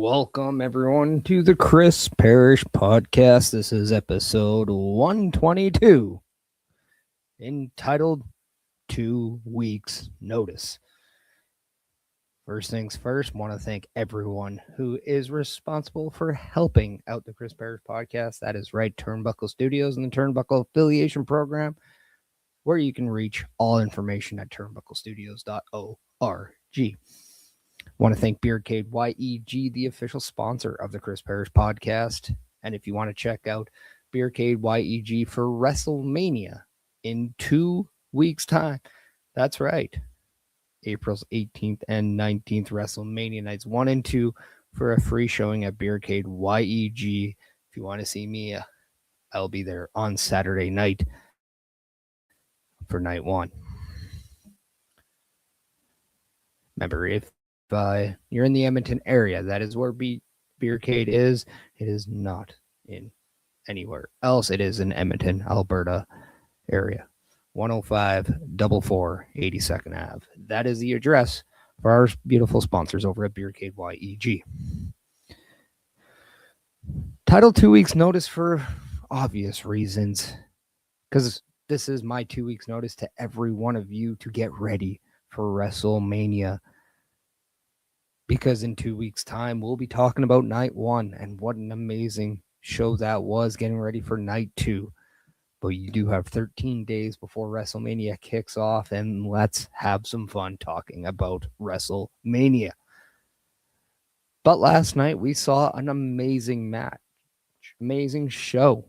Welcome, everyone, to the Chris Parrish Podcast. This is episode 122, entitled 2 Weeks Notice. First things first, want to thank everyone who is responsible for helping out the Chris Parrish Podcast. That is right, Turnbuckle Studios and the Turnbuckle Affiliation Program, where you can reach all information at turnbucklestudios.org. Want to thank Beercade YEG, the official sponsor of the Chris Parrish Podcast. And if you want to check out Beercade YEG for WrestleMania in 2 weeks' time, that's right, April's 18th and 19th WrestleMania nights 1 and 2 for a free showing at Beercade YEG. If you want to see me, I'll be there on Saturday night for night 1. Remember, if you're in the Edmonton area, that is where Beercade is. It is not in anywhere else. It is in Edmonton, Alberta area. 10544 82nd Ave. That is the address for our beautiful sponsors over at Beercade YEG. Title 2 weeks notice for obvious reasons, because this is my 2 weeks notice to every one of you to get ready for WrestleMania. Because in 2 weeks' time, we'll be talking about night 1 and what an amazing show that was, getting ready for night 2. But you do have 13 days before WrestleMania kicks off, and let's have some fun talking about WrestleMania. But last night, we saw an amazing match, amazing show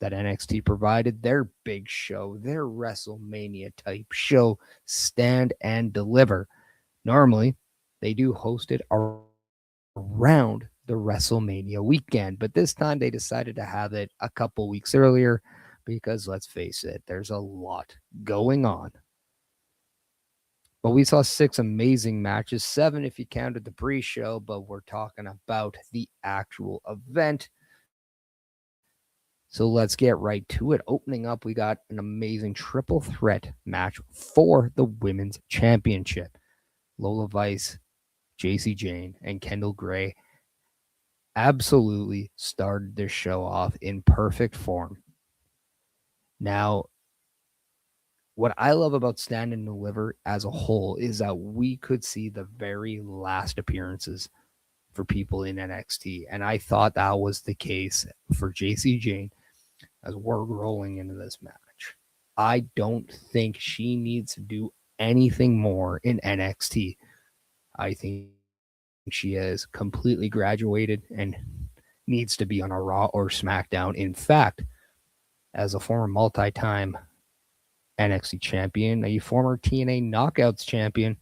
that NXT provided, their big show, their WrestleMania type show, Stand and Deliver. Normally, they do host it around the WrestleMania weekend, but this time they decided to have it a couple weeks earlier because, let's face it, there's a lot going on. But we saw 6 amazing matches, 7 if you counted the pre-show, but we're talking about the actual event. So let's get right to it. Opening up, we got an amazing triple threat match for the Women's Championship. Lola Vice, Jacy Jayne, and Kendall Gray absolutely started this show off in perfect form. Now, what I love about Stand and Deliver as a whole is that we could see the very last appearances for people in NXT, and I thought that was the case for Jacy Jayne as we're rolling into this match. I don't think she needs to do anything more in NXT. I think she has completely graduated and needs to be on a Raw or SmackDown. In fact, as a former multi-time NXT champion, a former TNA Knockouts champion,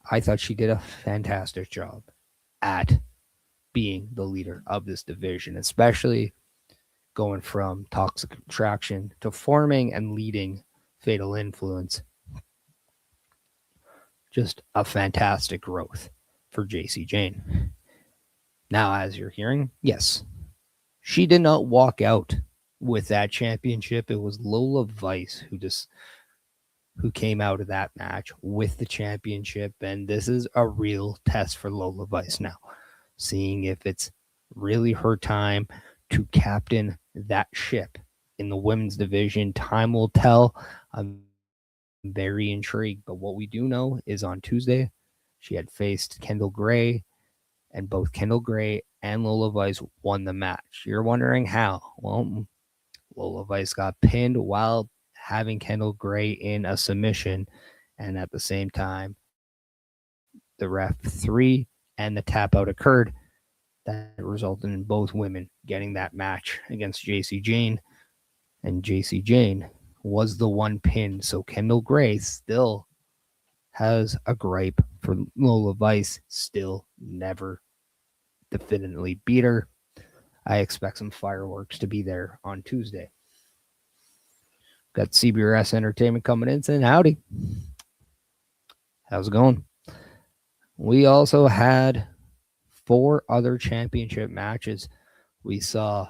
I thought she did a fantastic job at being the leader of this division, especially going from Toxic Attraction to forming and leading Fatal Influence. Just a fantastic growth for Jacy Jayne. Now, as you're hearing, yes, she did not walk out with that championship. It was Lola Vice who came out of that match with the championship, and this is a real test for Lola Vice now, seeing if it's really her time to captain that ship in the women's division. Time will tell. I'm very intrigued, but what we do know is on Tuesday, she had faced Kendall Gray, and both Kendall Gray and Lola Vice won the match. You're wondering how? Well, Lola Vice got pinned while having Kendall Gray in a submission, and at the same time, the ref 3 and the tap out occurred. That resulted in both women getting that match against Jacy Jayne, and Jacy Jayne was the one pinned. So Kendall Gray still has a gripe for Lola Vice, still never definitively beat her. I expect some fireworks to be there on Tuesday. Got CBRS Entertainment coming in saying howdy. How's it going? We also had 4 other championship matches. We saw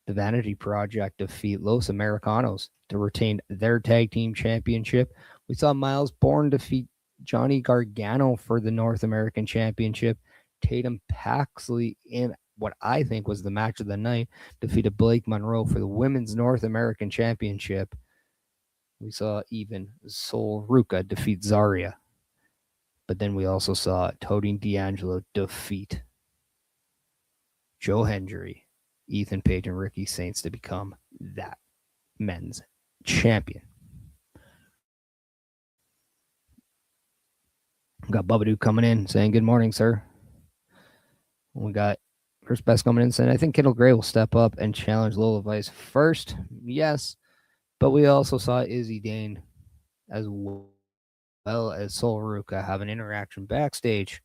the Vanity Project defeat Los Americanos to retain their tag team championship. We saw Miles Bourne defeat Johnny Gargano for the North American Championship. Tatum Paxley in what I think was the match of the night defeated Blake Monroe for the Women's North American Championship. We saw even Sol Ruka defeat Zarya. But then we also saw Tony D'Angelo defeat Joe Hendry, Ethan Page, and Ricky Saints to become that men's champion. We got Bubba coming in saying, "Good morning, sir." We got Chris Best coming in saying, "I think Kendall Gray will step up and challenge Lola Vice first." Yes, but we also saw Izzy Dane as well as Sol Ruka have an interaction backstage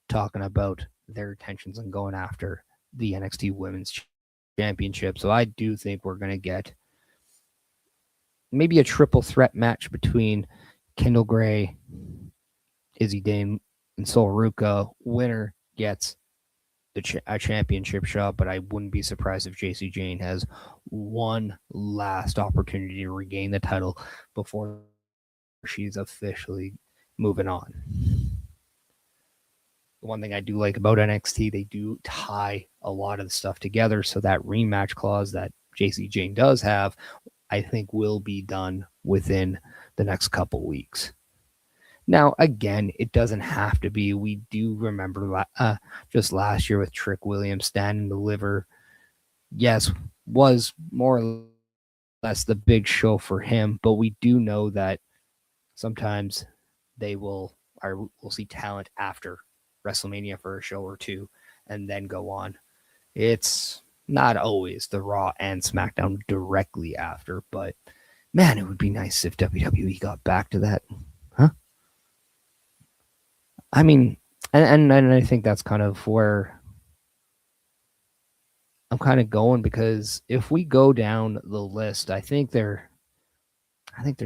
talking about their intentions and going after the NXT Women's Championship. So I do think we're going to get maybe a triple threat match between Kendall Gray, Izzy Dane, and Sol Ruka. Winner gets a championship shot, but I wouldn't be surprised if Jacy Jayne has one last opportunity to regain the title before she's officially moving on. The one thing I do like about NXT, they do tie a lot of the stuff together, so that rematch clause that Jacy Jayne does have, I think will be done within the next couple weeks. Now, again, it doesn't have to be. We do remember just last year with Trick Williams Stand and Deliver. Yes, was more or less the big show for him, but we do know that sometimes we'll see talent after WrestleMania for a show or two and then go on. It's not always the Raw and SmackDown directly after, but man, it would be nice if WWE got back to that. Huh? I mean, and I think that's kind of where I'm kind of going, because if we go down the list, I think there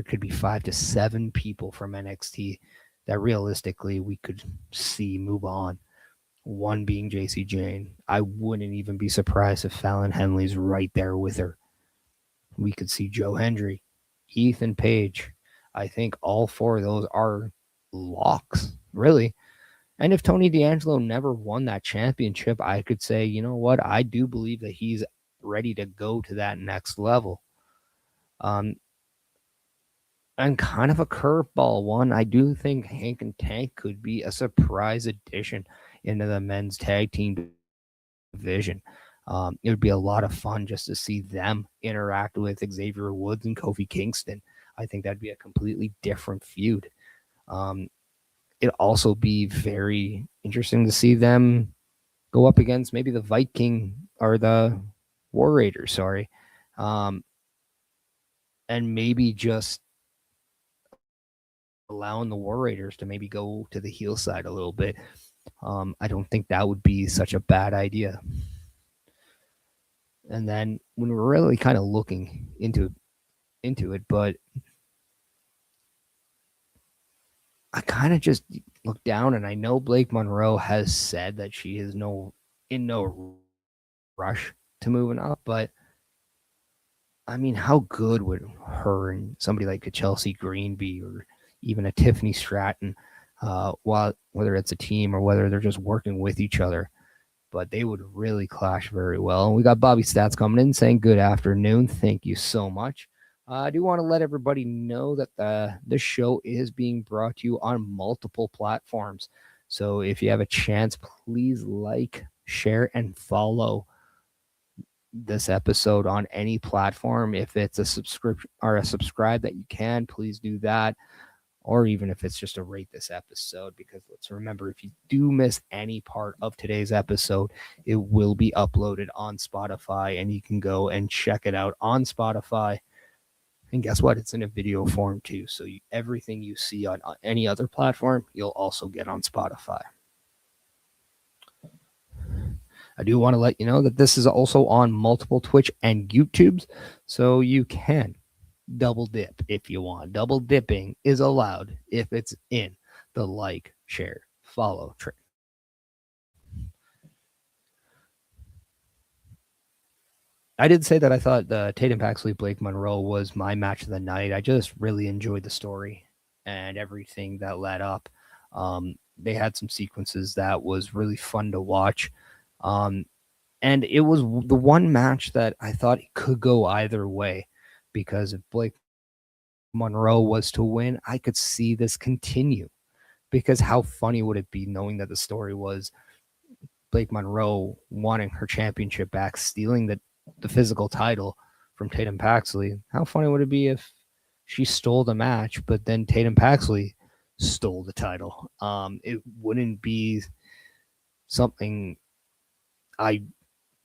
could be 5 to 7 people from NXT that realistically we could see move on. One being Jacy Jayne. I wouldn't even be surprised if Fallon Henley's right there with her. We could see Joe Hendry, Ethan Page. I think all 4 of those are locks, really. And if Tony D'Angelo never won that championship, I could say, you know what? I do believe that he's ready to go to that next level. And kind of a curveball one, I do think Hank and Tank could be a surprise addition into the men's tag team division. It would be a lot of fun just to see them interact with Xavier Woods and Kofi Kingston. I think that'd be a completely different feud. It'd also be very interesting to see them go up against maybe the Viking or the War Raiders, and maybe just allowing the War Raiders to maybe go to the heel side a little bit. I don't think that would be such a bad idea. And then when we're really kind of looking into it, but I kind of just look down, and I know Blake Monroe has said that she is in no rush to moving up, but I mean, how good would her and somebody like a Chelsea Green be, or even a Tiffany Stratton, whether it's a team or whether they're just working with each other? But they would really clash very well. And we got Bobby Stats coming in saying, "Good afternoon. Thank you so much." I do want to let everybody know that this show is being brought to you on multiple platforms. So if you have a chance, please like, share, and follow this episode on any platform. If it's a subscription or a subscribe that you can, please do that. Or even if it's just to rate this episode, because let's remember, if you do miss any part of today's episode, it will be uploaded on Spotify, and you can go and check it out on Spotify. And guess what? It's in a video form too. So everything you see on any other platform, you'll also get on Spotify. I do want to let you know that this is also on multiple Twitch and YouTubes, so you can double dip if you want. Double dipping is allowed if it's in the like, share, follow train. I did say that I thought the Tatum Paxley Blake Monroe was my match of the night. I just really enjoyed the story, and everything that led up. They had some sequences that was really fun to watch. And it was the one match that I thought it could go either way, because if Blake Monroe was to win, I could see this continue. Because how funny would it be knowing that the story was Blake Monroe wanting her championship back, stealing the physical title from Tatum Paxley? How funny would it be if she stole the match, but then Tatum Paxley stole the title? It wouldn't be something I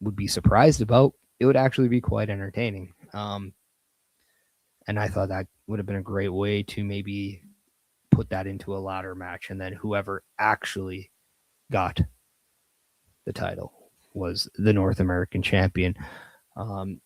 would be surprised about. It would actually be quite entertaining. And I thought that would have been a great way to maybe put that into a ladder match, and then whoever actually got the title was the North American champion. And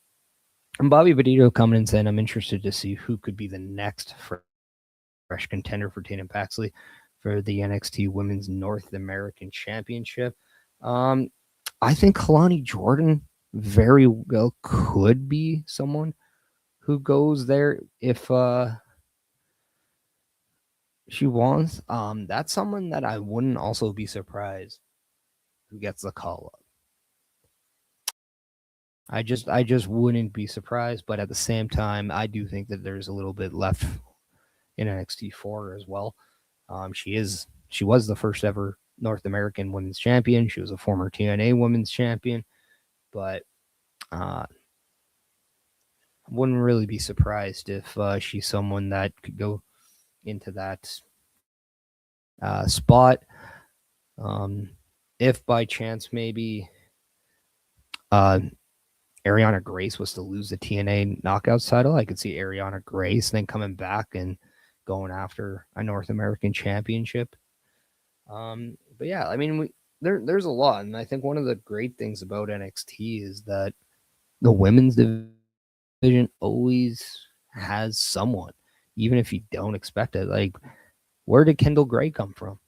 Bobby Badito coming in saying, I'm interested to see who could be the next fresh contender for Tatum Paxley for the NXT Women's North American Championship. I think Kalani Jordan very well could be someone who goes there if she wants. That's someone that I wouldn't also be surprised who gets the call up. I just wouldn't be surprised, but at the same time, I do think that there's a little bit left in NXT for her as well. She was the first ever North American Women's Champion. She was a former TNA Women's Champion, but I wouldn't really be surprised if she's someone that could go into that spot. If by chance maybe Ariana Grace was to lose the TNA Knockouts title, I could see Ariana Grace then coming back and going after a North American Championship. But yeah, I mean, there's a lot, and I think one of the great things about NXT is that the women's division always has someone, even if you don't expect it. Like, where did Kendall Gray come from?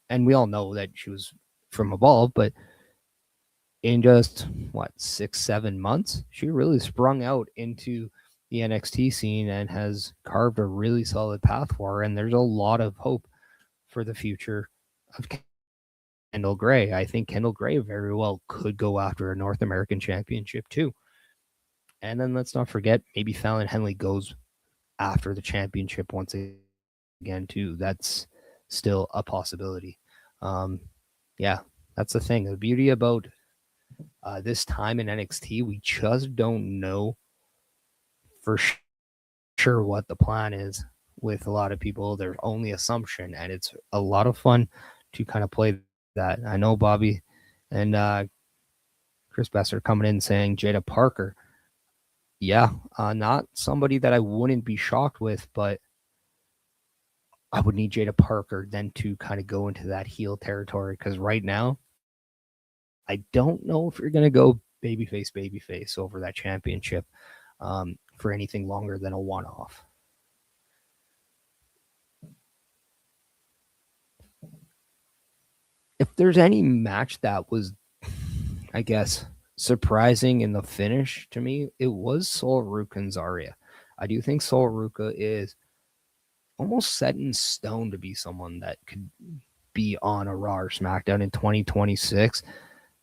And we all know that she was from Evolve, but in just 6-7 months, she really sprung out into the NXT scene and has carved a really solid path for her. And there's a lot of hope for the future of Kendall Gray. I think Kendall Gray very well could go after a North American Championship too. And then let's not forget, maybe Fallon Henley goes after the championship once again too. That's still a possibility. Yeah, that's the thing. The beauty about this time in NXT, we just don't know for sure what the plan is with a lot of people. There's only assumption, and it's a lot of fun to kind of play that. I know Bobby and Chris Besser coming in saying Jada Parker. Yeah, not somebody that I wouldn't be shocked with, but I would need Jada Parker then to kind of go into that heel territory, because right now, I don't know if you're going to go babyface over that championship for anything longer than a one-off. If there's any match that was, I guess, surprising in the finish to me, it was Sol Ruca and Zarya. I do think Sol Ruca is almost set in stone to be someone that could be on a Raw or SmackDown in 2026.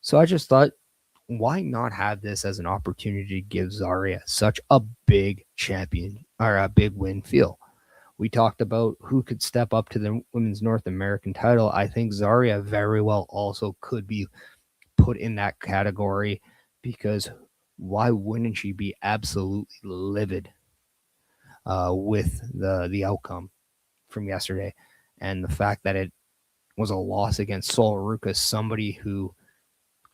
So I just thought, why not have this as an opportunity to give Zarya such a big champion or a big win feel? We talked about who could step up to the Women's North American title. I think Zarya very well also could be put in that category, because why wouldn't she be absolutely livid with the outcome from yesterday, and the fact that it was a loss against Sol Ruca, somebody who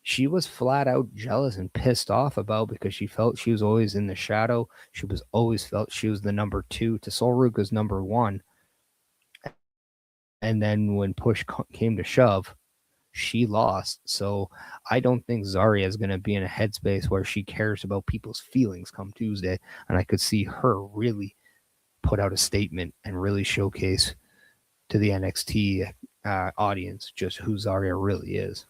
she was flat out jealous and pissed off about, because she felt she was always in the shadow. She was always felt she was the number 2 to Sol Ruca's number 1. And then when push came to shove, she lost. So I don't think Zarya is going to be in a headspace where she cares about people's feelings come Tuesday. And I could see her really put out a statement and really showcase to the NXT audience just who Zarya really is.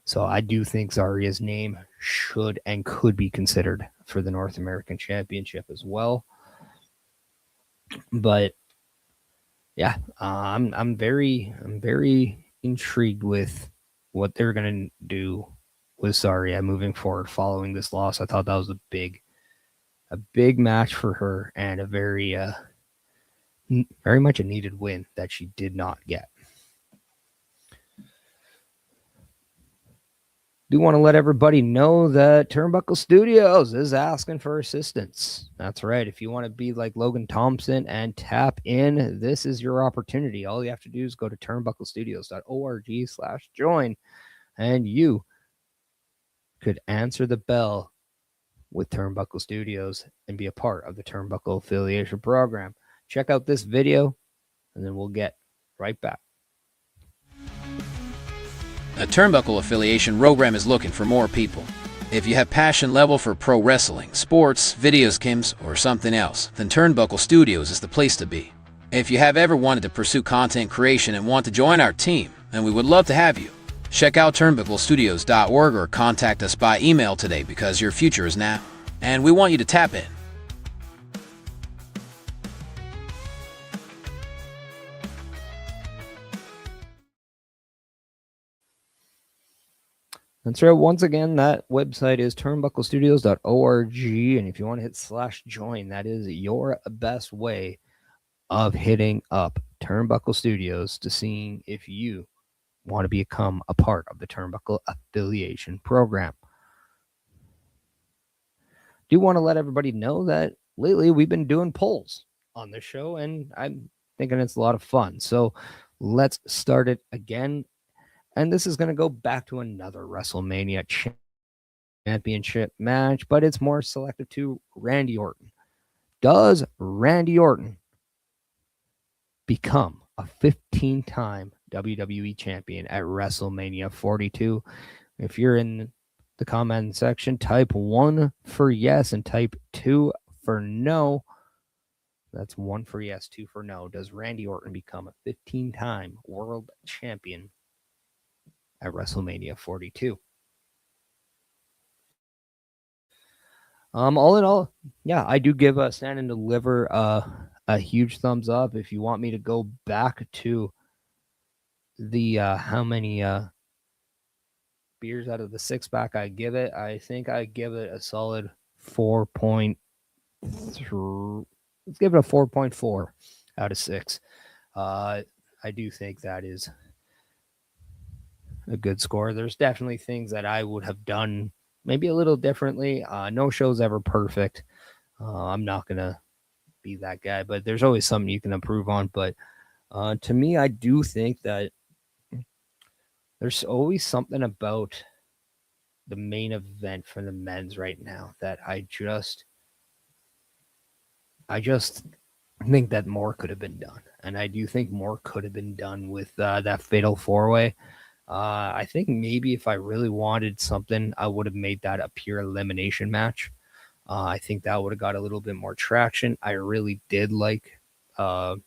So I do think Zarya's name should and could be considered for the North American Championship as well. But yeah, I'm very intrigued with what they're gonna do with Zarya moving forward following this loss. I thought that was a big match for her and a very much a needed win that she did not get. Do want to let everybody know that Turnbuckle Studios is asking for assistance. That's right. If you want to be like Logan Thompson and tap in, this is your opportunity. All you have to do is go to turnbucklestudios.org/join, and you could answer the bell with Turnbuckle Studios and be a part of the Turnbuckle affiliation program. Check out this video, and then we'll get right back. A Turnbuckle affiliation program is looking for more people. If you have passion level for pro wrestling, sports, video games, or something else, then Turnbuckle Studios is the place to be. If you have ever wanted to pursue content creation and want to join our team, then we would love to have you. Check out turnbucklestudios.org or contact us by email today because your future is now, and we want you to tap in. That's right. Once again, that website is turnbucklestudios.org. And if you want to hit /join, that is your best way of hitting up Turnbuckle Studios to seeing if you want to become a part of the Turnbuckle affiliation program. Do want to let everybody know that lately we've been doing polls on the show, and I'm thinking it's a lot of fun. So let's start it again. And this is going to go back to another WrestleMania championship match, but it's more selective to Randy Orton. Does Randy Orton become a 15-time WWE champion at WrestleMania 42? If you're in the comment section, type 1 for yes and type 2 for no. That's 1 for yes, 2 for no. Does Randy Orton become a 15-time world champion at WrestleMania 42? All in all, yeah, I do give Stand and Deliver a huge thumbs up. If you want me to go back to the how many beers out of the 6-pack I give it, I think I give it a solid 4.3. Let's give it a 4.4 out of 6. I do think that is a good score. There's definitely things that I would have done maybe a little differently. No show's ever perfect. I'm not going to be that guy, but there's always something you can improve on. But to me, I do think that there's always something about the main event for the men's right now that I just think that more could have been done. And I do think more could have been done with that Fatal 4-Way. I think maybe if I really wanted something, I would have made that a pure elimination match. I think that would have got a little bit more traction. I really did like the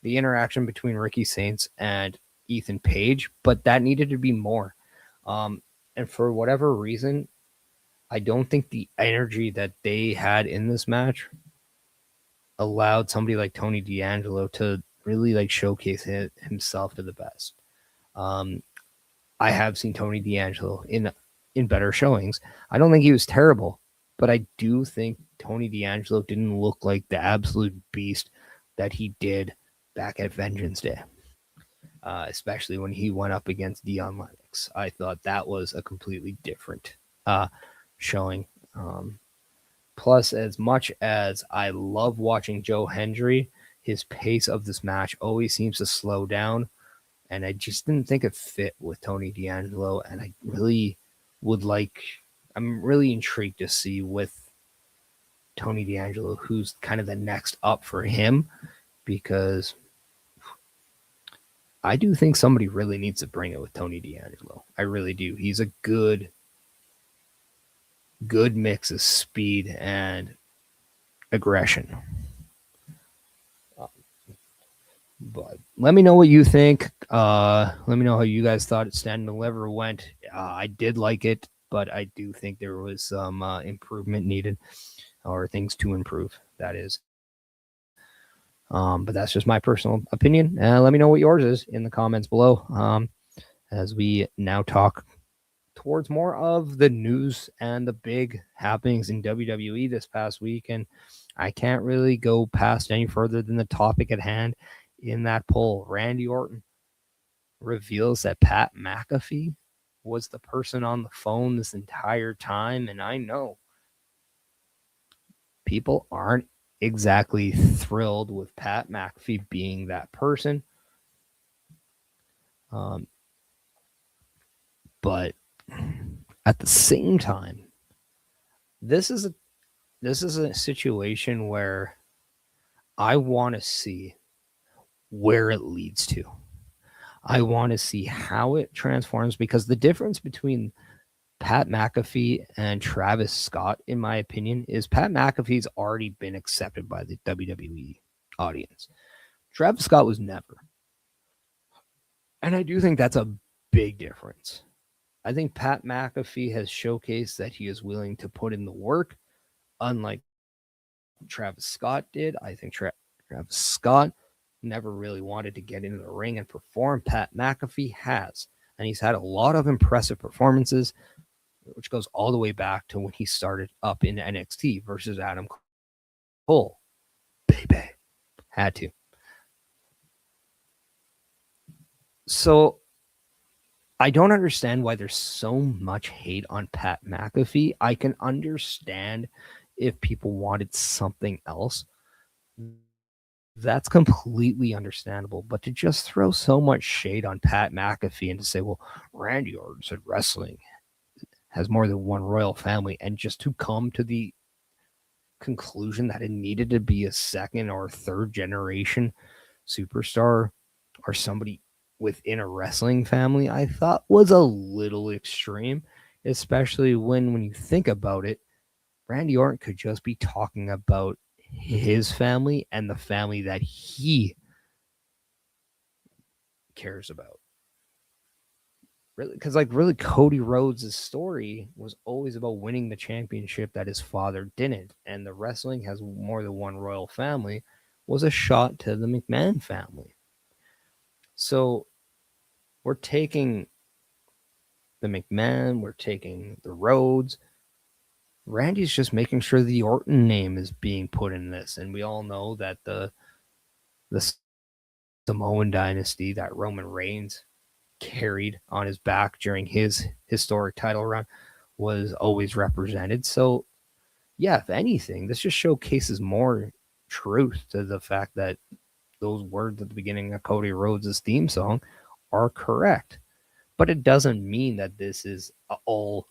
interaction between Ricky Saints and Ethan Page, but that needed to be more. And for whatever reason, I don't think the energy that they had in this match allowed somebody like Tony D'Angelo to really like showcase himself to the best. I have seen Tony D'Angelo in better showings. I don't think he was terrible, but I do think Tony D'Angelo didn't look like the absolute beast that he did back at Vengeance Day, especially when he went up against Dion Lennox. I thought that was a completely different showing. Plus, as much as I love watching Joe Hendry, his pace of this match always seems to slow down. And I just didn't think it fit with Tony D'Angelo. And I really I'm really intrigued to see with Tony D'Angelo who's kind of the next up for him, because I do think somebody really needs to bring it with Tony D'Angelo. I really do. He's a good mix of speed and aggression. But let me know what you think. Let me know how you guys thought Stand and Deliver went. I did like it, but I do think there was some improvement needed, or things to improve, that is. But that's just my personal opinion. Let me know what yours is in the comments below. As we now talk towards more of the news and the big happenings in WWE this past week. And I can't really go past any further than the topic at hand in that poll. Randy Orton reveals that Pat McAfee was the person on the phone this entire time. And I know people aren't exactly thrilled with Pat McAfee being that person. But at the same time, this is a situation where I want to see where it leads to. I want to see how it transforms, because the difference between Pat McAfee and Travis Scott, in my opinion, is Pat McAfee's already been accepted by the WWE audience. Travis Scott was never. And I do think that's a big difference. I think Pat McAfee has showcased that he is willing to put in the work, unlike Travis Scott did. I think Travis Scott never really wanted to get into the ring and perform. Pat McAfee has, and he's had a lot of impressive performances, which goes all the way back to when he started up in NXT versus Adam Cole. Baby. Had to. So I don't understand why there's so much hate on Pat McAfee. I can understand if people wanted something else. That's completely understandable. But to just throw so much shade on Pat McAfee and to say, well, Randy Orton said wrestling has more than one royal family, and just to come to the conclusion that it needed to be a second or third generation superstar or somebody within a wrestling family, I thought was a little extreme, especially when you think about it, Randy Orton could just be talking about his family and the family that he cares about. Really, because really Cody Rhodes' story was always about winning the championship that his father didn't, and the wrestling has more than one royal family was a shot to the McMahon family. So we're taking the McMahon, we're taking the Rhodes. Randy's just making sure the Orton name is being put in this, and we all know that the Samoan dynasty that Roman Reigns carried on his back during his historic title run was always represented. So yeah, if anything, this just showcases more truth to the fact that those words at the beginning of Cody Rhodes' theme song are correct. But it doesn't mean that this is all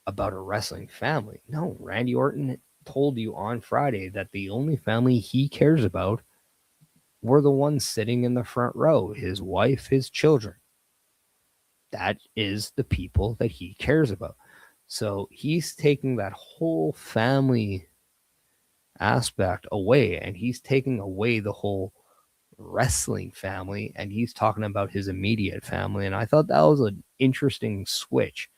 about a wrestling family. No, Randy Orton told you on Friday that the only family he cares about were the ones sitting in the front row, his wife, his children. That is the people that he cares about. So he's taking that whole family aspect away, and he's taking away the whole wrestling family, and he's talking about his immediate family. And I thought that was an interesting switch.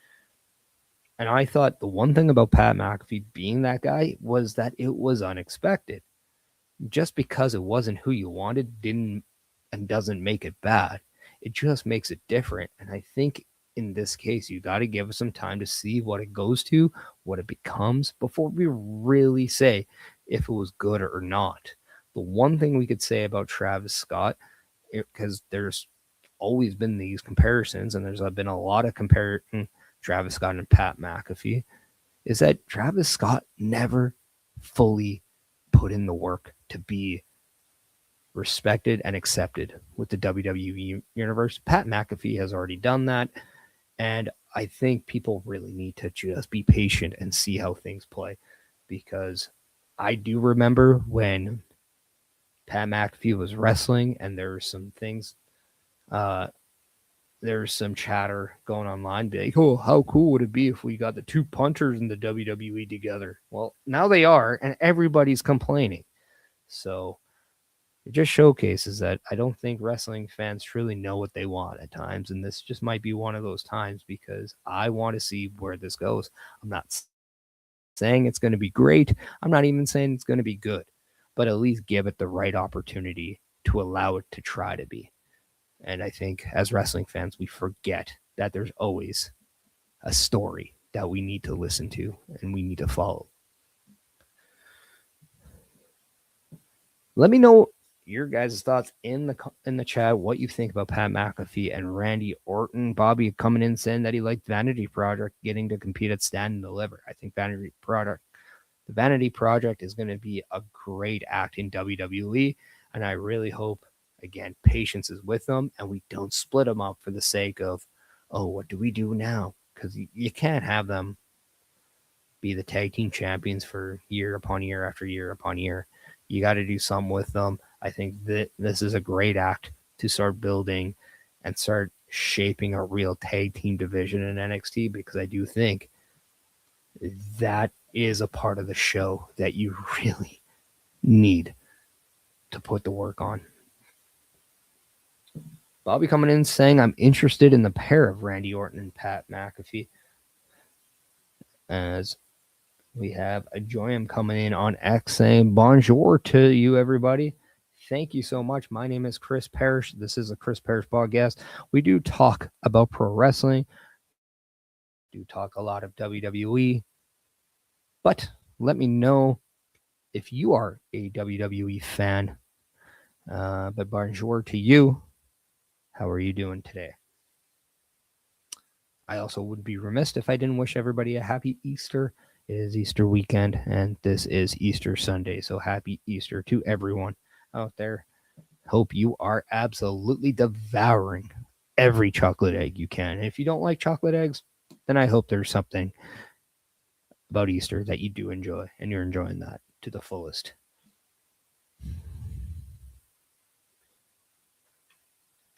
And I thought the one thing about Pat McAfee being that guy was that it was unexpected. Just because it wasn't who you wanted didn't and doesn't make it bad. It just makes it different. And I think in this case, you got to give us some time to see what it goes to, what it becomes, before we really say if it was good or not. The one thing we could say about Travis Scott, because there's always been these comparisons, and there's been a lot of comparing Travis Scott and Pat McAfee, is that Travis Scott never fully put in the work to be respected and accepted with the WWE universe. Pat McAfee has already done that, and I think people really need to just be patient and see how things play, because I do remember when Pat McAfee was wrestling and there were some things, there's some chatter going online, be like, oh, how cool would it be if we got the two punters in the WWE together? Well, now they are, and everybody's complaining. So it just showcases that I don't think wrestling fans truly know what they want at times. And this just might be one of those times, because I want to see where this goes. I'm not saying it's going to be great. I'm not even saying it's going to be good. but at least give it the right opportunity to allow it to try to be. And I think as wrestling fans, we forget that there's always a story that we need to listen to and we need to follow. Let me know your guys' thoughts in the chat, what you think about Pat McAfee and Randy Orton. Bobby coming in saying that he liked Vanity Project getting to compete at Stand and Deliver. I think the Vanity Project is going to be a great act in WWE, and I really hope, again, patience is with them and we don't split them up for the sake of, oh, what do we do now? Because you can't have them be the tag team champions for year upon year after year upon year. You got to do something with them. I think that this is a great act to start building and start shaping a real tag team division in NXT, because I do think that is a part of the show that you really need to put the work on. Bobby coming in saying, I'm interested in the pair of Randy Orton and Pat McAfee. As we have a Joyam coming in on X saying, bonjour to you, everybody. Thank you so much. My name is Chris Parrish. This is a Chris Parrish podcast. We do talk about pro wrestling. We do talk a lot of WWE. But let me know if you are a WWE fan. But bonjour to you. How are you doing today? I also would be remiss if I didn't wish everybody a happy Easter. It is Easter weekend, and this is Easter Sunday. So happy Easter to everyone out there. Hope you are absolutely devouring every chocolate egg you can. And if you don't like chocolate eggs, then I hope there's something about Easter that you do enjoy, and you're enjoying that to the fullest.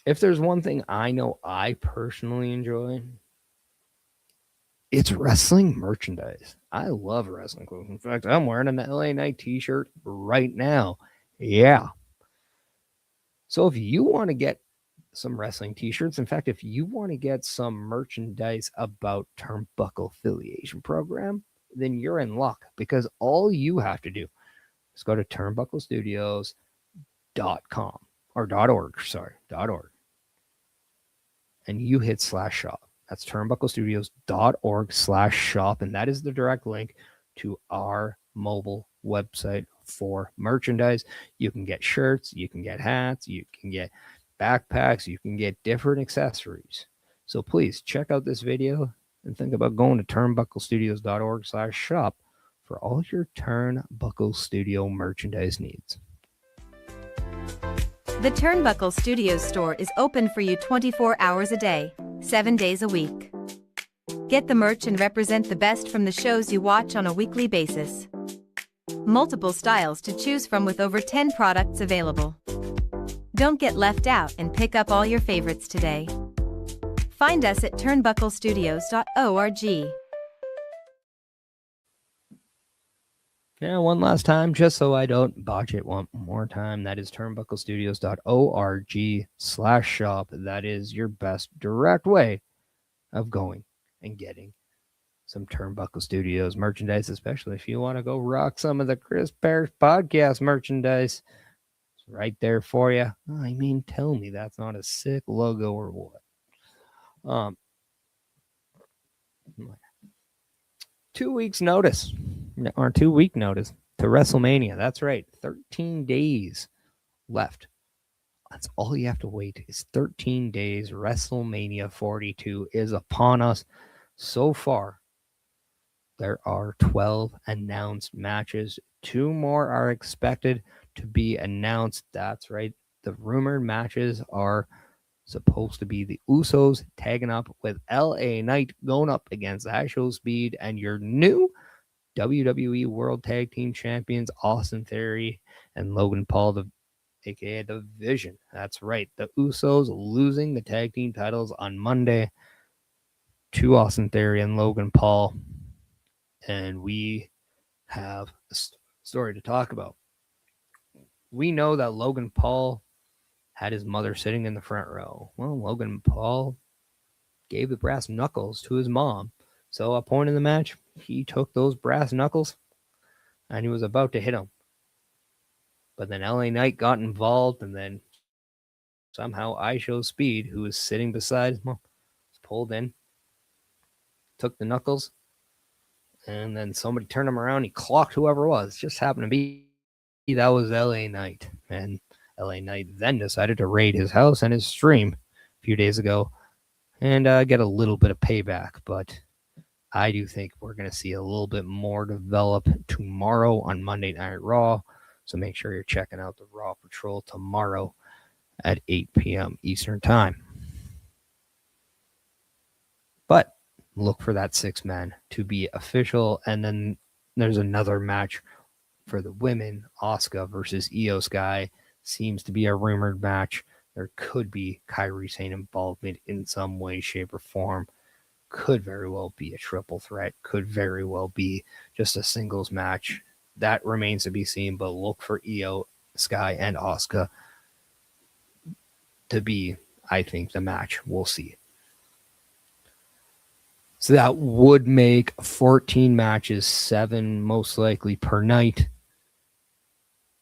If there's one thing I know I personally enjoy, it's wrestling merchandise. I love wrestling clothes. In fact, I'm wearing an LA Knight t-shirt right now. Yeah. So if you want to get some wrestling t-shirts, in fact, if you want to get some merchandise about Turnbuckle Affiliation Program, then you're in luck, because all you have to do is go to turnbucklestudios.com or .org, and you hit /shop. That's turnbucklestudios.org/shop, and that is the direct link to our mobile website for merchandise. You can get shirts, you can get hats, you can get backpacks, you can get different accessories. So please check out this video and think about going to turnbucklestudios.org/shop for all your Turnbuckle Studio merchandise needs. The Turnbuckle Studios store is open for you 24 hours a day, 7 days a week. Get the merch and represent the best from the shows you watch on a weekly basis. Multiple styles to choose from with over 10 products available. Don't get left out and pick up all your favorites today. Find us at turnbucklestudios.org. Yeah, one last time, just so I don't botch it one more time. That is turnbucklestudios.org/shop. That is your best direct way of going and getting some Turnbuckle Studios merchandise, especially if you want to go rock some of the Chris Parrish podcast merchandise. It's right there for you. I mean, tell me that's not a sick logo or what? 2 weeks notice, or 2 week notice to WrestleMania. That's right. 13 days left. That's all you have to wait is 13 days. WrestleMania 42 is upon us. So far, there are 12 announced matches. 2 more are expected to be announced. That's right. The rumored matches are supposed to be the Usos tagging up with LA Knight, going up against Axel Speed and your new WWE World Tag Team Champions, Austin Theory and Logan Paul, aka The Vision. That's right. The Usos losing the tag team titles on Monday to Austin Theory and Logan Paul. And we have a story to talk about. We know that Logan Paul had his mother sitting in the front row. Well, Logan Paul gave the brass knuckles to his mom. So at a point in the match, he took those brass knuckles and he was about to hit him But then LA Knight got involved, and then somehow I Show Speed, who was sitting beside him, was pulled in, took the knuckles, and then somebody turned him around. He clocked whoever it was. Just happened to be that was LA Knight. And LA Knight then decided to raid his house and his stream a few days ago and get a little bit of payback. But I do think we're going to see a little bit more develop tomorrow on Monday Night Raw. So make sure you're checking out the Raw Patrol tomorrow at 8 p.m. Eastern Time. But look for that 6-man to be official. And then there's another match for the women. Asuka versus Io Sky seems to be a rumored match. There could be Kairi Sane involvement in some way, shape, or form. Could very well be a triple threat. Could very well be just a singles match. That remains to be seen, but look for Io Sky and Asuka to be, I think, the match. We'll see. So that would make 14 matches, 7 most likely per night.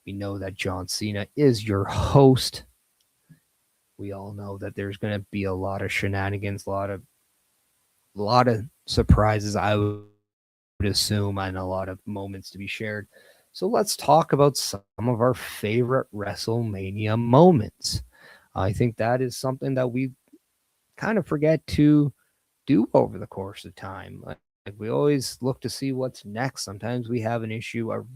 We know that John Cena is your host. We all know that there's going to be a lot of shenanigans, a lot of surprises, I would assume, and a lot of moments to be shared. So let's talk about some of our favorite WrestleMania moments. I think that is something that we kind of forget to do over the course of time. Like we always look to see what's next. Sometimes we have an issue of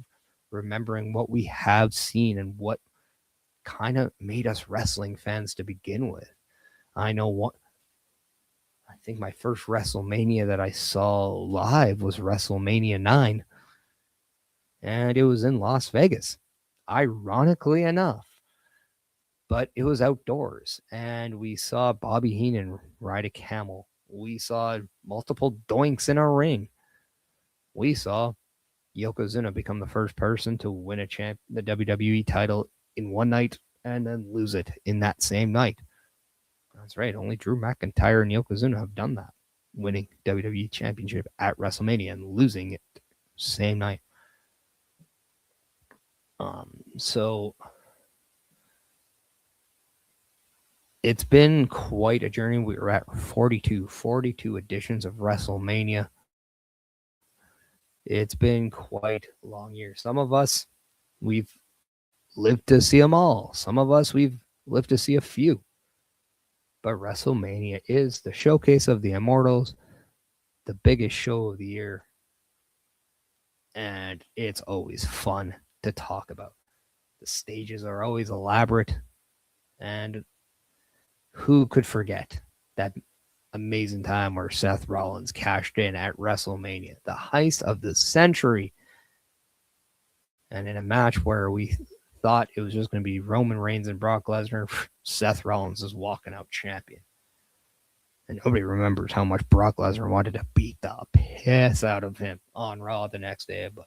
remembering what we have seen and what kind of made us wrestling fans to begin with. I think my first WrestleMania that I saw live was WrestleMania 9, and it was in Las Vegas, ironically enough. But it was outdoors, and we saw Bobby Heenan ride a camel. We saw multiple doinks in a ring. We saw Yokozuna become the first person to win the WWE title in one night and then lose it in that same night. That's right. Only Drew McIntyre and Yokozuna have done that, winning WWE Championship at WrestleMania and losing it same night. So it's been quite a journey. We were at 42 editions of WrestleMania. It's been quite a long year. Some of us, we've lived to see them all. Some of us, we've lived to see a few. But WrestleMania is the showcase of the Immortals, the biggest show of the year. And it's always fun to talk about. The stages are always elaborate. And who could forget that amazing time where Seth Rollins cashed in at WrestleMania, the heist of the century, and in a match where we thought it was just going to be Roman Reigns and Brock Lesnar, Seth Rollins is walking out champion. And nobody remembers how much Brock Lesnar wanted to beat the piss out of him on Raw the next day, but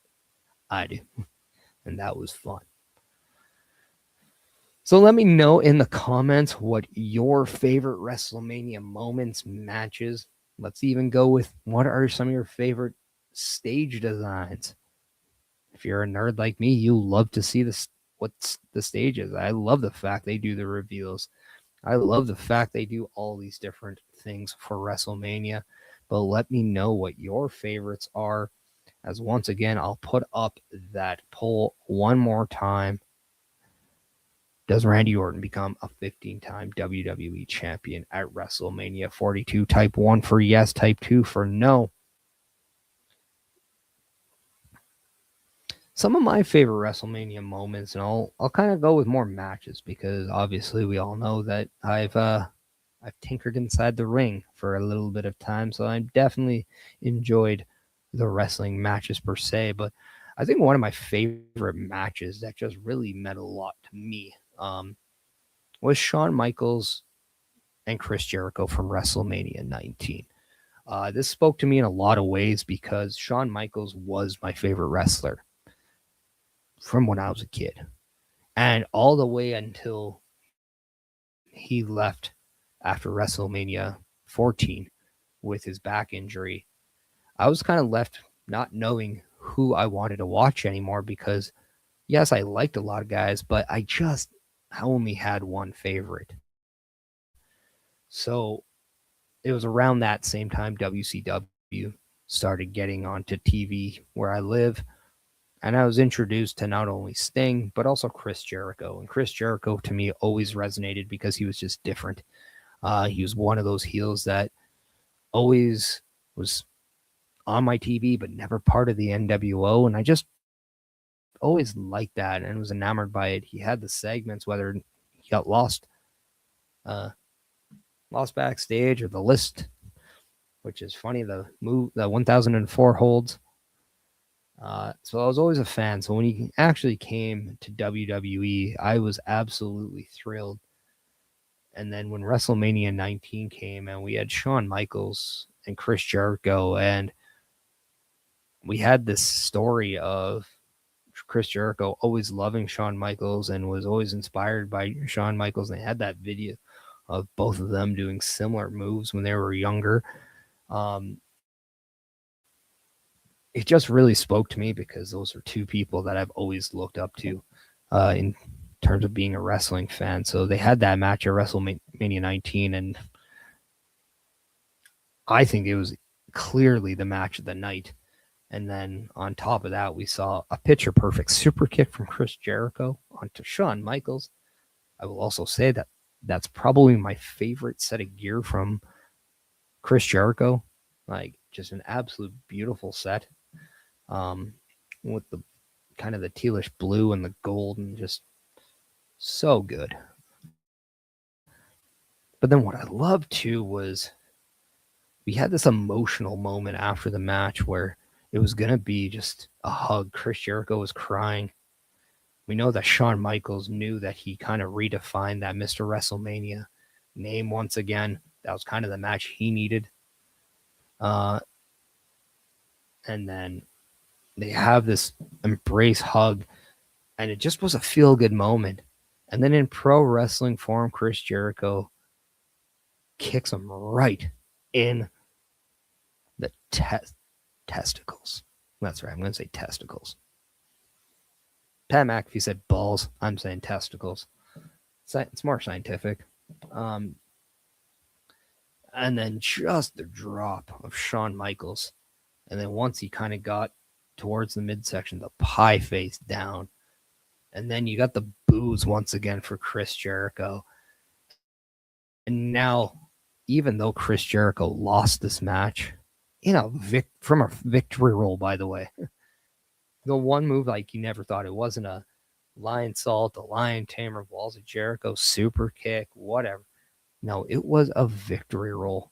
I do. And that was fun. So let me know in the comments what your favorite WrestleMania moments, matches. Let's even go with what are some of your favorite stage designs. If you're a nerd like me, you love to see what's the stages. I love the fact they do the reveals. I love the fact they do all these different things for WrestleMania. But let me know what your favorites are. As once again, I'll put up that poll one more time. Does Randy Orton become a 15-time WWE champion at WrestleMania 42? Type 1 for yes, type 2 for no. Some of my favorite WrestleMania moments, and I'll kind of go with more matches because obviously we all know that I've tinkered inside the ring for a little bit of time, so I definitely enjoyed the wrestling matches per se. But I think one of my favorite matches that just really meant a lot to me was Shawn Michaels and Chris Jericho from WrestleMania 19. This spoke to me in a lot of ways because Shawn Michaels was my favorite wrestler from when I was a kid. And all the way until he left after WrestleMania 14 with his back injury, I was kind of left not knowing who I wanted to watch anymore because yes, I liked a lot of guys, but I only had one favorite. So it was around that same time WCW started getting onto TV where I live. And I was introduced to not only Sting, but also Chris Jericho. And Chris Jericho to me always resonated because he was just different. He was one of those heels that always was on my TV, but never part of the NWO. And I just always liked that and was enamored by it. He had the segments, whether he got lost backstage or the list, which is funny. The 1004 holds. So I was always a fan. So when he actually came to WWE, I was absolutely thrilled. And then when WrestleMania 19 came and we had Shawn Michaels and Chris Jericho, and we had this story of Chris Jericho always loving Shawn Michaels and was always inspired by Shawn Michaels. And they had that video of both of them doing similar moves when they were younger. It just really spoke to me because those are two people that I've always looked up to in terms of being a wrestling fan. So they had that match at WrestleMania 19, and I think it was clearly the match of the night. And then on top of that, we saw a picture-perfect super kick from Chris Jericho onto Shawn Michaels. I will also say that that's probably my favorite set of gear from Chris Jericho. Like, just an absolute beautiful set. With the kind of the tealish blue and the gold, and just so good. But then what I loved too was we had this emotional moment after the match where it was going to be just a hug. Chris Jericho was crying. We know that Shawn Michaels knew that he kind of redefined that Mr. WrestleMania name once again. That was kind of the match he needed. And then they have this embrace hug, and it just was a feel-good moment. And then in pro wrestling form, Chris Jericho kicks him right in the testicles. That's right. I'm going to say testicles. Pat McAfee said balls. I'm saying testicles. It's more scientific. And then just the drop of Shawn Michaels. And then once he kind of got towards the midsection, the pie face down. And then you got the boos once again for Chris Jericho. And now, even though Chris Jericho lost this match, from a victory roll, by the way, the one move like you never thought, it wasn't a lion salt, a lion tamer, walls of Jericho, super kick, whatever. No, it was a victory roll.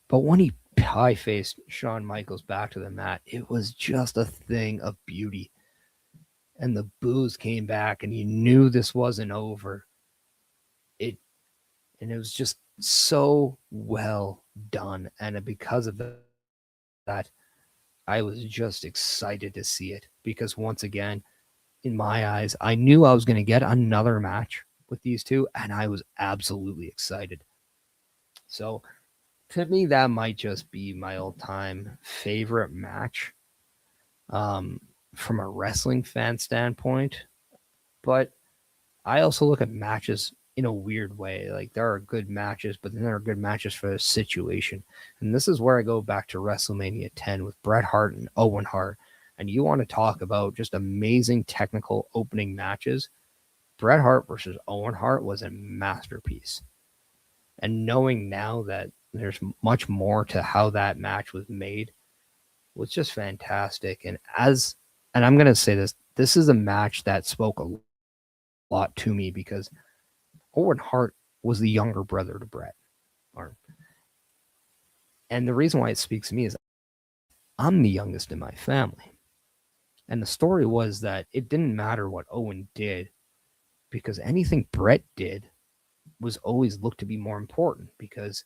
But when he pie-faced Shawn Michaels back to the mat, it was just a thing of beauty. And the boos came back, and you knew this wasn't over. It was just so well done. And because of that, I was just excited to see it. Because once again, in my eyes, I knew I was going to get another match with these two, and I was absolutely excited. So to me, that might just be my all-time favorite match from a wrestling fan standpoint. But I also look at matches in a weird way. Like, there are good matches, but then there are good matches for the situation. And this is where I go back to WrestleMania 10 with Bret Hart and Owen Hart. And you want to talk about just amazing technical opening matches. Bret Hart versus Owen Hart was a masterpiece. And knowing now that there's much more to how that match was made was just fantastic. And I'm going to say this is a match that spoke a lot to me because Owen Hart was the younger brother to Bret. And the reason why it speaks to me is I'm the youngest in my family. And the story was that it didn't matter what Owen did because anything Bret did was always looked to be more important because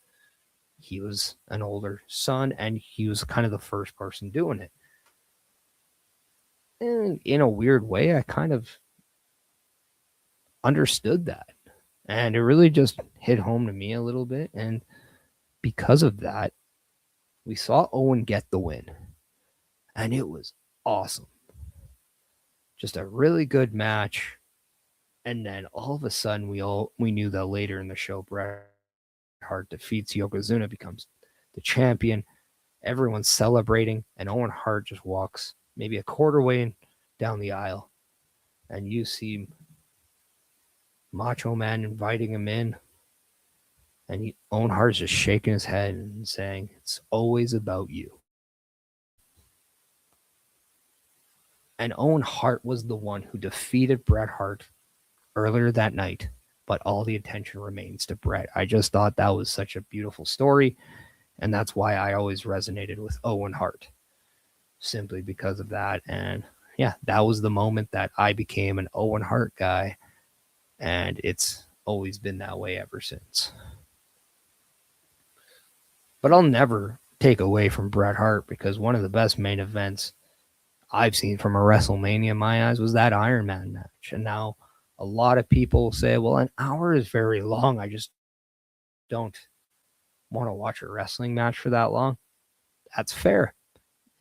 he was an older son and he was kind of the first person doing it. And in a weird way, I kind of understood that. And it really just hit home to me a little bit. And because of that, we saw Owen get the win. and it was awesome. Just a really good match. And then all of a sudden, we knew that later in the show, Bret Hart defeats Yokozuna, becomes the champion. Everyone's celebrating, and Owen Hart just walks maybe a quarter way down the aisle, and you see Macho Man inviting him in, and Owen Hart's just shaking his head and saying, "It's always about you." And Owen Hart was the one who defeated Bret Hart earlier that night, but all the attention remains to Bret. I just thought that was such a beautiful story, and that's why I always resonated with Owen Hart, simply because of that. And yeah, that was the moment that I became an Owen Hart guy, and it's always been that way ever since. But I'll never take away from Bret Hart, because one of the best main events I've seen from a WrestleMania in my eyes was that Iron Man match. And now a lot of people say, well, an hour is very long. I just don't want to watch a wrestling match for that long. That's fair.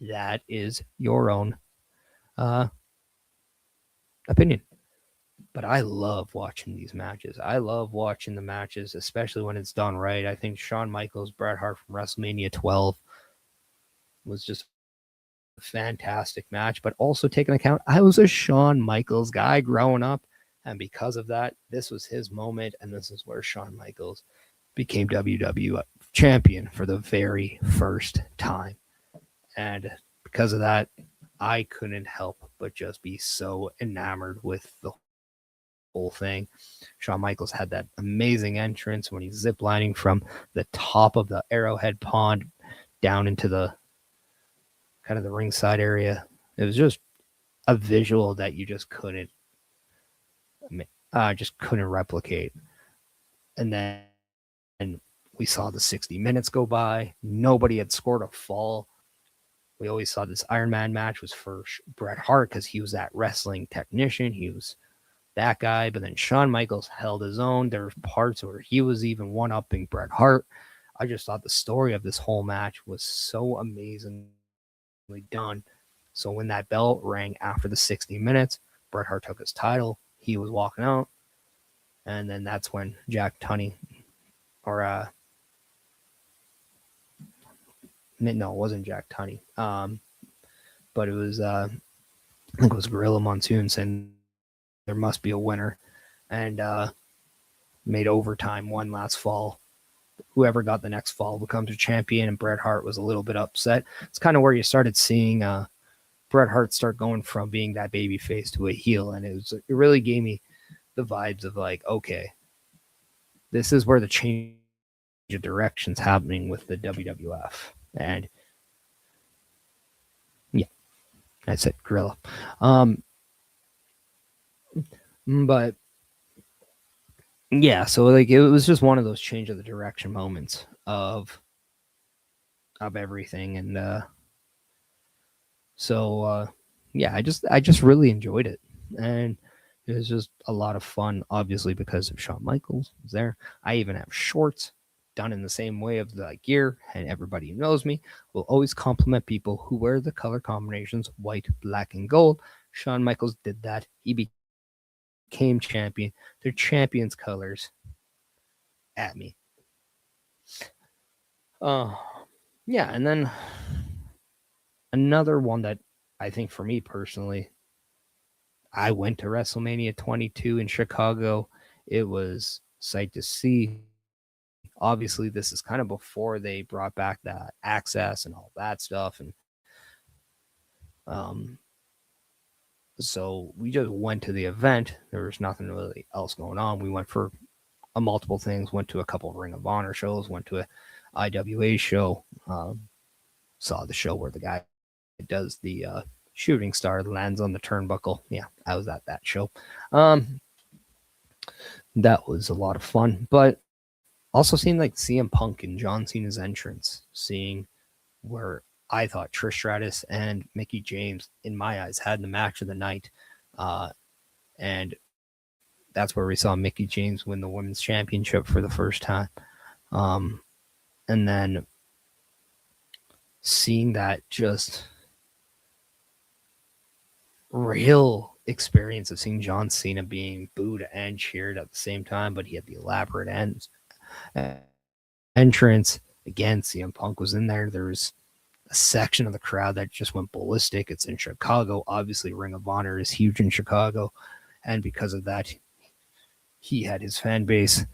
That is your own opinion. But I love watching these matches. I love watching the matches, especially when it's done right. I think Shawn Michaels, Bret Hart from WrestleMania 12 was just a fantastic match. But also take into account, I was a Shawn Michaels guy growing up. And because of that, this was his moment. And this is where Shawn Michaels became WWF champion for the very first time. And because of that, I couldn't help but just be so enamored with the whole thing. Shawn Michaels had that amazing entrance when he's ziplining from the top of the Arrowhead Pond down into the kind of the ringside area. It was just a visual that you just couldn't replicate. And then we saw the 60 minutes go by. Nobody had scored a fall. We always saw this Iron Man match was for Bret Hart because he was that wrestling technician. He was that guy. But then Shawn Michaels held his own. There were parts where he was even one-upping Bret Hart. I just thought the story of this whole match was so amazingly done. So when that bell rang after the 60 minutes, Bret Hart took his title. He was walking out. And then that's when Jack Tunney, or no, it wasn't Jack Tunney. But it was, I think it was Gorilla Monsoon saying there must be a winner, and made overtime one last fall. Whoever got the next fall becomes a champion, and Bret Hart was a little bit upset. It's kind of where you started seeing Bret Hart start going from being that baby face to a heel, and it really gave me the vibes of like, okay, this is where the change of direction's happening with the WWF. And yeah, I said Gorilla. But yeah, so like it was just one of those change of the direction moments of everything. And yeah, I just really enjoyed it. And it was just a lot of fun, obviously, because of Shawn Michaels was there. I even have shorts done in the same way of the gear, and everybody who knows me will always compliment people who wear the color combinations white, black, and gold. Shawn Michaels did that. He became champion. They're champions colors at me. Yeah, and then another one that I think for me personally, I went to WrestleMania 22 in Chicago. It was sight to see. Obviously, this is kind of before they brought back that access and all that stuff. And so we just went to the event. There was nothing really else going on. We went for multiple things, went to a couple of Ring of Honor shows, went to a IWA show, saw the show where the guy does the shooting star lands on the turnbuckle. Yeah, I was at that show. That was a lot of fun. But also seeing like CM Punk and John Cena's entrance, seeing where I thought Trish Stratus and Mickie James, in my eyes, had the match of the night. And that's where we saw Mickie James win the women's championship for the first time. And then seeing that just real experience of seeing John Cena being booed and cheered at the same time, but he had the elaborate entrance. Again, CM Punk was in there. There was a section of the crowd that just went ballistic. It's in Chicago. Obviously, Ring of Honor is huge in Chicago. And because of that, he had his fan base.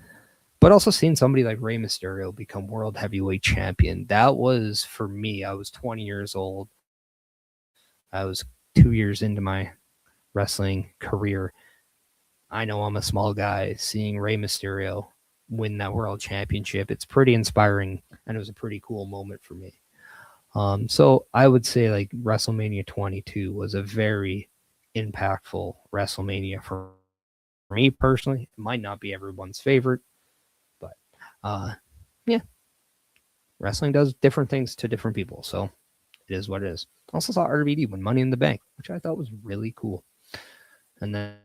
But also seeing somebody like Rey Mysterio become world heavyweight champion, that was, for me, I was 20 years old. I was 2 years into my wrestling career. I know I'm a small guy. Seeing Rey Mysterio win that world championship, it's pretty inspiring, and it was a pretty cool moment for me. So I would say like WrestleMania 22 was a very impactful WrestleMania for me personally. It might not be everyone's favorite, but yeah, wrestling does different things to different people, so it is what it is. Also saw RVD win Money in the Bank, which I thought was really cool. And then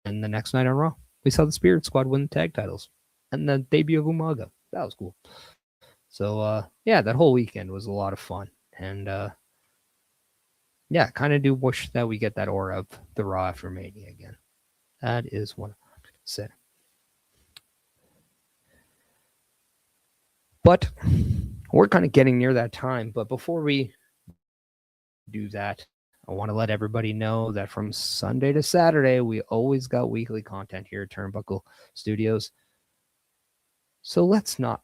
the next night on Raw, we saw the Spirit Squad win the tag titles and the debut of Umaga. That was cool. So yeah, that whole weekend was a lot of fun. And yeah, kind of do wish that we get that aura of the Raw after Mania again. That is what I said. But we're kind of getting near that time. But before we do that, I want to let everybody know that from Sunday to Saturday, we always got weekly content here at Turnbuckle Studios. So let's not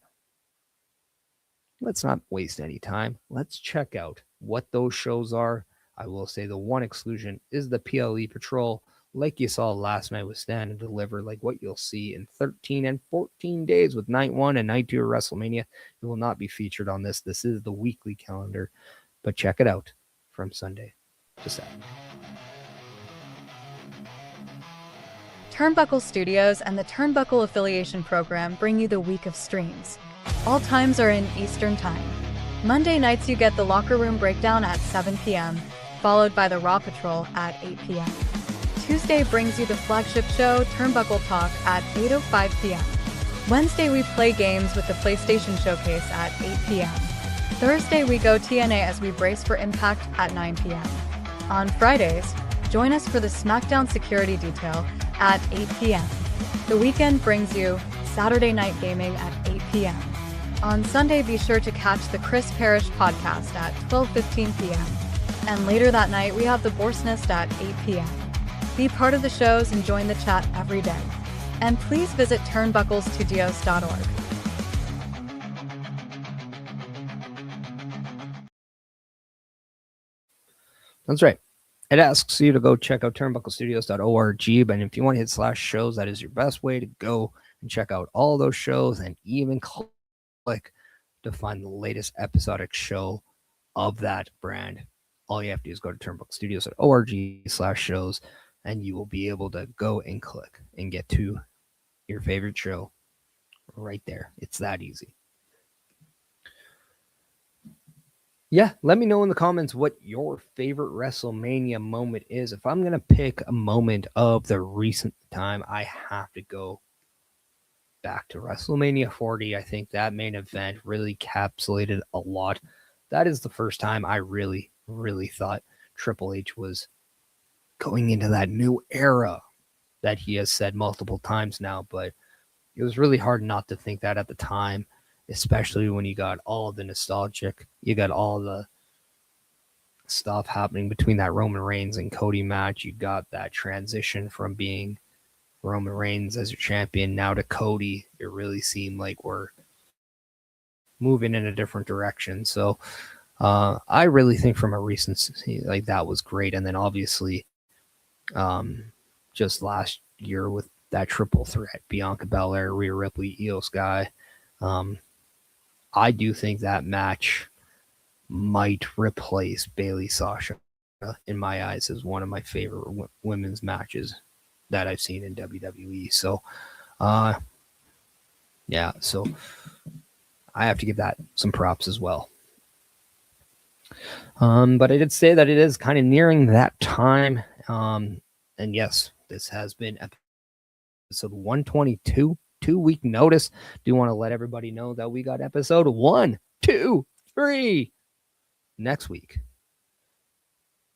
waste any time. Let's check out what those shows are. I will say the one exclusion is the PLE Patrol, like you saw last night with Stand and Deliver, like what you'll see in 13 and 14 days with Night 1 and Night 2 of WrestleMania. It will not be featured on this. This is the weekly calendar, but check it out from Sunday to Saturday. Turnbuckle Studios and the Turnbuckle Affiliation Program bring you the week of streams. All times are in Eastern Time. Monday nights you get the Locker Room Breakdown at 7 p.m., followed by the Raw Patrol at 8 p.m. Tuesday brings you the flagship show, Turnbuckle Talk, at 8:05 p.m. Wednesday we play games with the PlayStation Showcase at 8 p.m. Thursday we go TNA as we brace for Impact at 9 p.m. On Fridays, join us for the SmackDown Security Detail at 8 p.m. The weekend brings you Saturday Night Gaming at 8 p.m. On Sunday, be sure to catch the Chris Parrish podcast at 12:15 p.m. And later that night, we have the Boar's Nest at 8 p.m. Be part of the shows and join the chat every day. And please visit turnbucklestudios.org. That's right. It asks you to go check out turnbucklestudios.org, but if you want to hit /shows, that is your best way to go and check out all those shows and even click to find the latest episodic show of that brand. All you have to do is go to turnbucklestudios.org/shows, and you will be able to go and click and get to your favorite show right there. It's that easy. Yeah, let me know in the comments what your favorite WrestleMania moment is. If I'm going to pick a moment of the recent time, I have to go back to WrestleMania 40. I think that main event really encapsulated a lot. That is the first time I really thought Triple H was going into that new era that he has said multiple times now, but it was really hard not to think that at the time, especially when you got all the nostalgic, you got all the stuff happening between that Roman Reigns and Cody match. You got that transition from being Roman Reigns as your champion now to Cody. It really seemed like we're moving in a different direction. So I really think from a recency, like that was great. And then obviously just last year with that triple threat, Bianca Belair, Rhea Ripley, Io Sky, I do think that match might replace Bayley Sasha in my eyes as one of my favorite women's matches that I've seen in WWE. So, yeah, so I have to give that some props as well. But I did say that it is kind of nearing that time. And yes, this has been episode 122. 2-week notice. Do want to let everybody know that we got episode 1, 2, 3 next week.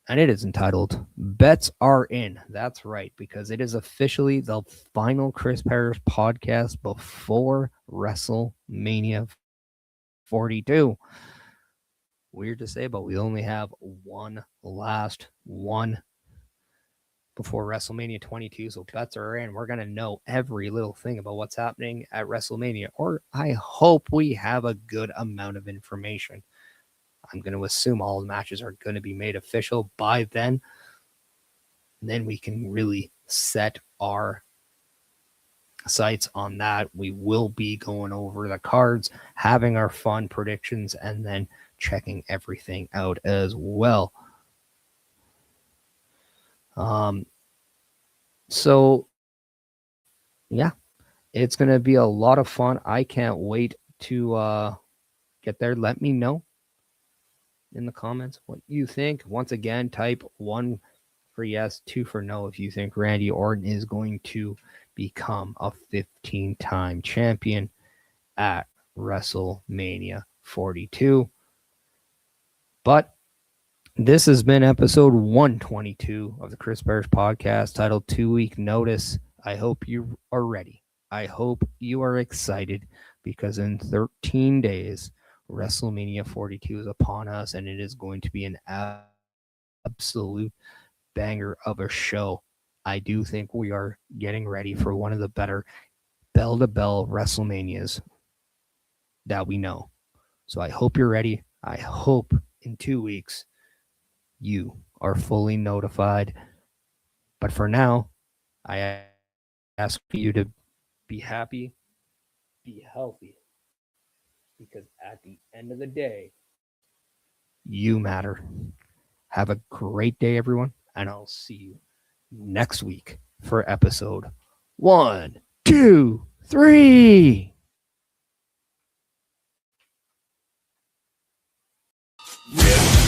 And it is entitled Bets Are In. That's right, because it is officially the final Chris Parrish podcast before WrestleMania 42. Weird to say, but we only have one last one before WrestleMania 22. So bets are in. We're going to know every little thing about what's happening at WrestleMania. Or I hope we have a good amount of information. I'm going to assume all the matches are going to be made official by then. Then we can really set our sights on that. We will be going over the cards, having our fun predictions, and then checking everything out as well. So yeah, it's going to be a lot of fun. I can't wait to get there. Let me know in the comments what you think. Once again, type 1 for yes, 2 for no if you think Randy Orton is going to become a 15-time champion at WrestleMania 42. But this has been episode 122 of the Chris Parrish podcast, titled 2 Week Notice. I hope you are ready. I hope you are excited, because in 13 days, WrestleMania 42 is upon us, and it is going to be an absolute banger of a show. I do think we are getting ready for one of the better bell-to-bell WrestleManias that we know. So I hope you're ready. I hope in 2 weeks you are fully notified. But for now, I ask you to be happy, be healthy, because at the end of the day, you matter. Have a great day, everyone, and I'll see you next week for episode 1, 2, 3. Yeah.